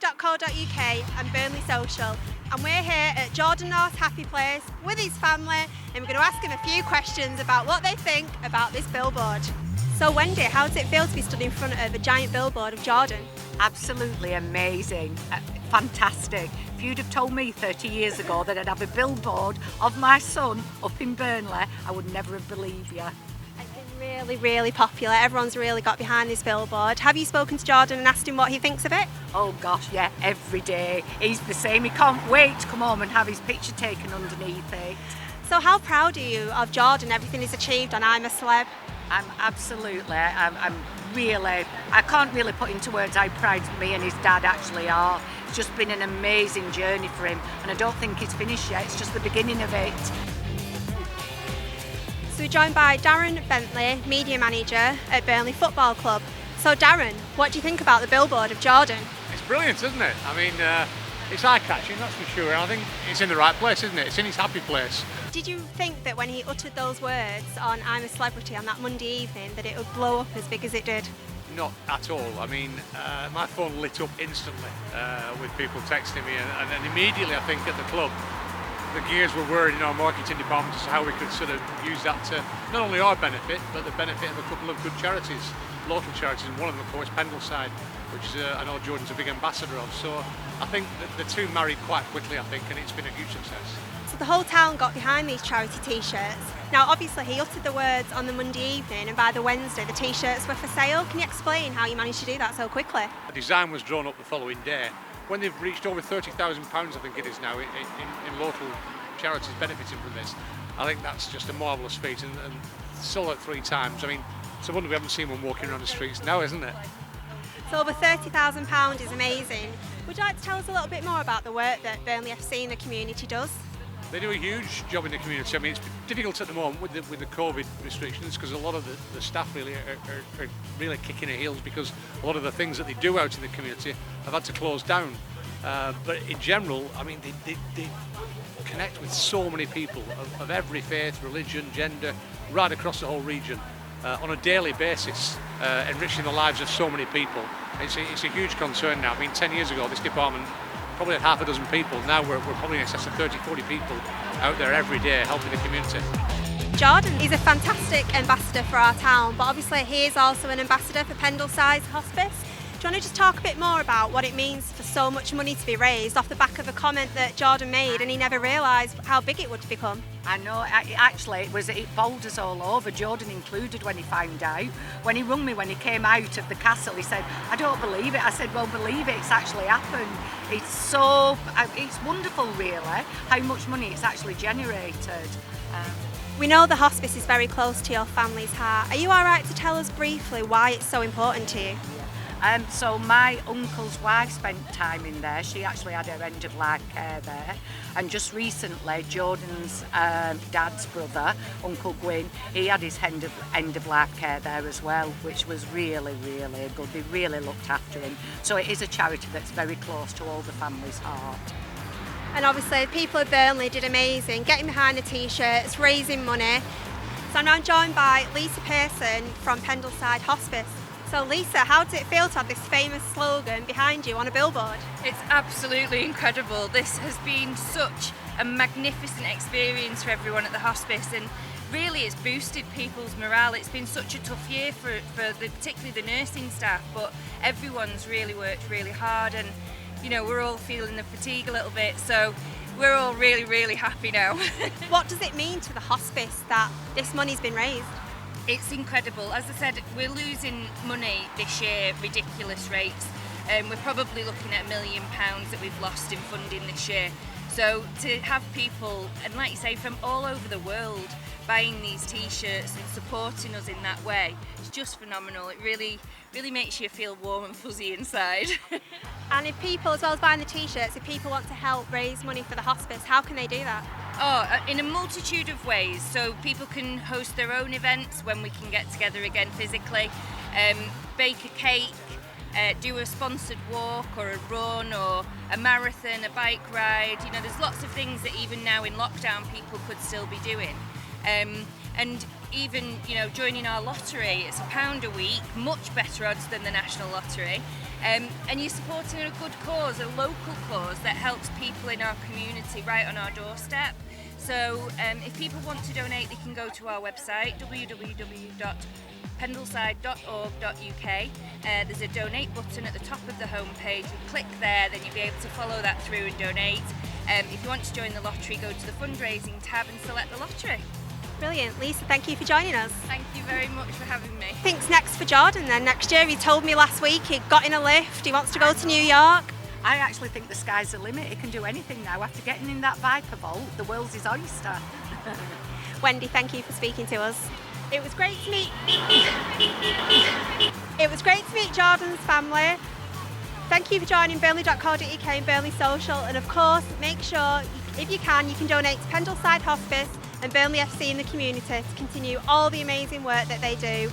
burnley.co.uk and Burnley Social, and we're here at Jordan North's Happy Place with his family, and we're going to ask him a few questions about what they think about this billboard. So Wendy, how does it feel to be stood in front of a giant billboard of Jordan? Absolutely amazing, fantastic. If you'd have told me 30 years ago that I'd have a billboard of my son up in Burnley, I would never have believed you. It's been really, really popular. Everyone's really got behind this billboard. Have you spoken to Jordan and asked him what he thinks of it? Oh gosh, yeah, every day. He's the same, he can't wait to come home and have his picture taken underneath it. So how proud are you of Jordan, everything he's achieved on I'm a Celeb? I'm really, I can't really put into words how proud me and his dad actually are. It's just been an amazing journey for him, and I don't think it's finished yet, it's just the beginning of it. So we're joined by Darren Bentley, Media Manager at Burnley Football Club. So Darren, what do you think about the billboard of Jordan? It's brilliant, isn't it? I mean, it's eye-catching, that's for sure. I think it's in the right place, isn't it? It's in his happy place. Did you think that when he uttered those words on I'm a Celebrity on that Monday evening that it would blow up as big as it did? Not at all. I mean, my phone lit up instantly with people texting me, and immediately I think at the club the gears were whirring in our marketing department as to how we could sort of use that to not only our benefit but the benefit of a couple of good charities, local charities, and one of them of course Pendleside, which I know Jordan's a big ambassador of. So I think that the two married quite quickly, I think, and it's been a huge success. So the whole town got behind these charity t-shirts. Now obviously he uttered the words on the Monday evening, and by the Wednesday the t-shirts were for sale. Can you explain how you managed to do that so quickly? The design was drawn up the following day. When they've reached over £30,000, I think it is now, in local charities benefiting from this, I think that's just a marvellous feat, and sold out 3 times. I mean, it's a wonder we haven't seen one walking around the streets now, isn't it? So over £30,000 is amazing. Would you like to tell us a little bit more about the work that Burnley FC and the community does? They do a huge job in the community. I mean, it's difficult at the moment with the COVID restrictions, because a lot of the staff really are really kicking their heels, because a lot of the things that they do out in the community have had to close down. But in general, I mean, they connect with so many people of every faith, religion, gender, right across the whole region on a daily basis, enriching the lives of so many people. It's a huge concern now. I mean, 10 years ago, this department probably had half a dozen people. Now we're probably in excess of 30, 40 people out there every day helping the community. Jordan is a fantastic ambassador for our town, but obviously he is also an ambassador for Pendleside Hospice. Do you want to just talk a bit more about what it means for so much money to be raised off the back of a comment that Jordan made, and he never realised how big it would become? I know, actually it bowled us all over, Jordan included, when he found out. When he rung me when he came out of the castle, he said, I don't believe it. I said, well, believe it, it's actually happened. It's wonderful really how much money it's actually generated. We know the hospice is very close to your family's heart. Are you alright to tell us briefly why it's so important to you? So my uncle's wife spent time in there. She actually had her end of life care there, and just recently Jordan's dad's brother, Uncle Gwyn, he had his end of life care there as well, which was really, really good. They really looked after him. So it is a charity that's very close to all the family's heart. And obviously people of Burnley did amazing, getting behind the t-shirts, raising money. So I'm now joined by Lisa Pearson from Pendleside Hospice. So Lisa, how does it feel to have this famous slogan behind you on a billboard? It's absolutely incredible. This has been such a magnificent experience for everyone at the hospice, and really it's boosted people's morale. It's been such a tough year for particularly the nursing staff, but everyone's really worked really hard, and you know, we're all feeling the fatigue a little bit, so we're all really, really happy now. What does it mean to the hospice that this money's been raised? It's incredible. As I said, we're losing money this year, ridiculous rates. We're probably looking at £1 million that we've lost in funding this year. So to have people, and like you say, from all over the world buying these t-shirts and supporting us in that way, it's just phenomenal. It really makes you feel warm and fuzzy inside. And if people, as well as buying the t-shirts, if people want to help raise money for the hospice, how can they do that? Oh, in a multitude of ways. So people can host their own events when we can get together again physically, bake a cake, do a sponsored walk or a run or a marathon, a bike ride. You know, there's lots of things that even now in lockdown people could still be doing. And even joining our lottery, it's £1 a week, much better odds than the National Lottery. And you're supporting a good cause, a local cause that helps people in our community right on our doorstep. So if people want to donate, they can go to our website, www.pendleside.org.uk. There's a donate button at the top of the homepage. You click there, then you'll be able to follow that through and donate. If you want to join the lottery, go to the fundraising tab and select the lottery. Brilliant. Lisa, thank you for joining us. Thank you very much for having me. Think's next for Jordan then next year? He told me last week he got in a lift, he wants to go to New York. I actually think the sky's the limit. He can do anything now. After getting in that Viper Vault, the world's his oyster. Wendy, thank you for speaking to us. It was great to meet Jordan's family. Thank you for joining Burnley.co.uk and Burnley Social, and of course make sure, if you can donate to Pendleside Hospice and Burnley FC in the community to continue all the amazing work that they do.